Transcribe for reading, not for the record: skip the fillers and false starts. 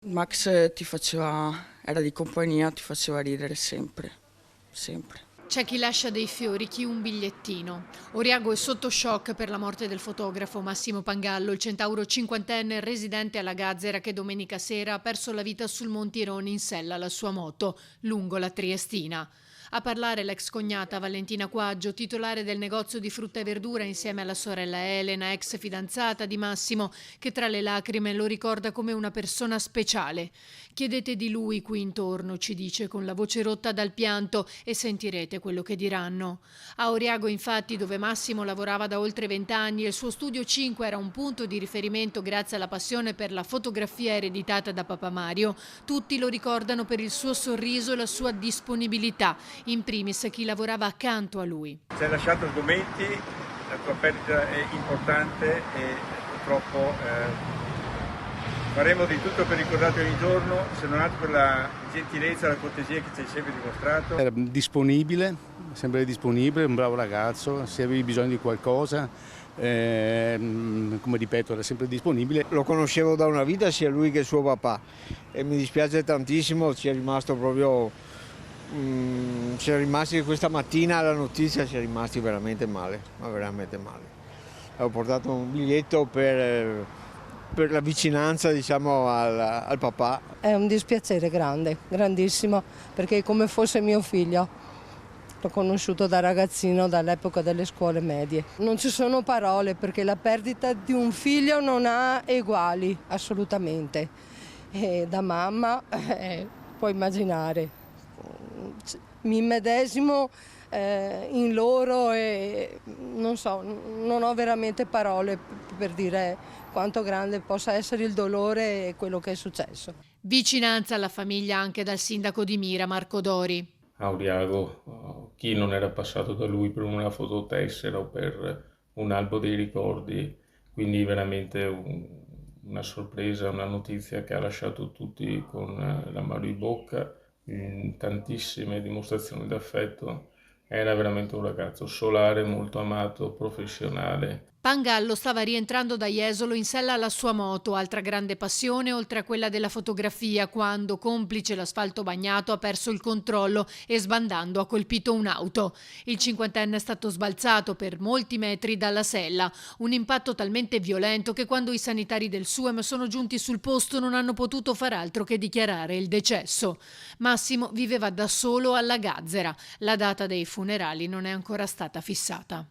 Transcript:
Max era di compagnia, ti faceva ridere sempre, sempre. C'è chi lascia dei fiori, chi un bigliettino. Oriago è sotto shock per la morte del fotografo Massimo Pangallo, il centauro cinquantenne residente alla Gazzera che domenica sera ha perso la vita sul Montirone in sella alla sua moto, lungo la Triestina. A parlare l'ex cognata Valentina Quaggio, titolare del negozio di frutta e verdura insieme alla sorella Elena, ex fidanzata di Massimo, che tra le lacrime lo ricorda come una persona speciale. Chiedete di lui qui intorno, ci dice con la voce rotta dal pianto, e sentirete quello che diranno. A Oriago, infatti, dove Massimo lavorava da oltre 20 anni e il suo studio 5 era un punto di riferimento grazie alla passione per la fotografia ereditata da papà Mario, tutti lo ricordano per il suo sorriso e la sua disponibilità, in primis chi lavorava accanto a lui. Ci hai lasciato argomenti, la tua perdita è importante e purtroppo faremo di tutto per ricordarti ogni giorno, se non altro per la gentilezza e la cortesia che ci hai sempre dimostrato. Era disponibile, sempre disponibile, un bravo ragazzo, se avevi bisogno di qualcosa, come ripeto, era sempre disponibile. Lo conoscevo da una vita sia lui che suo papà e mi dispiace tantissimo, ci è rimasto proprio... ci è rimasti questa mattina la notizia, ci è rimasti veramente male, ma veramente male. Ho portato un biglietto per la vicinanza, diciamo, al papà. È un dispiacere grande, grandissimo, perché è come fosse mio figlio. L'ho conosciuto da ragazzino, dall'epoca delle scuole medie. Non ci sono parole perché la perdita di un figlio non ha eguali, assolutamente. E da mamma puoi immaginare. Mi immedesimo in loro e non so, non ho veramente parole per dire quanto grande possa essere il dolore e quello che è successo. Vicinanza alla famiglia anche dal sindaco di Mira, Marco Dori. A Oriago, chi non era passato da lui per una fototessera o per un albo dei ricordi, quindi veramente una sorpresa, una notizia che ha lasciato tutti con l'amaro in bocca, tantissime dimostrazioni d'affetto. Era veramente un ragazzo solare, molto amato, professionale. Pangallo stava rientrando da Jesolo in sella alla sua moto, altra grande passione oltre a quella della fotografia, quando, complice l'asfalto bagnato, ha perso il controllo e sbandando ha colpito un'auto. Il cinquantenne è stato sbalzato per molti metri dalla sella, un impatto talmente violento che quando i sanitari del SUEM sono giunti sul posto non hanno potuto far altro che dichiarare il decesso. Massimo viveva da solo alla Gazzera, la data dei funerali non è ancora stata fissata.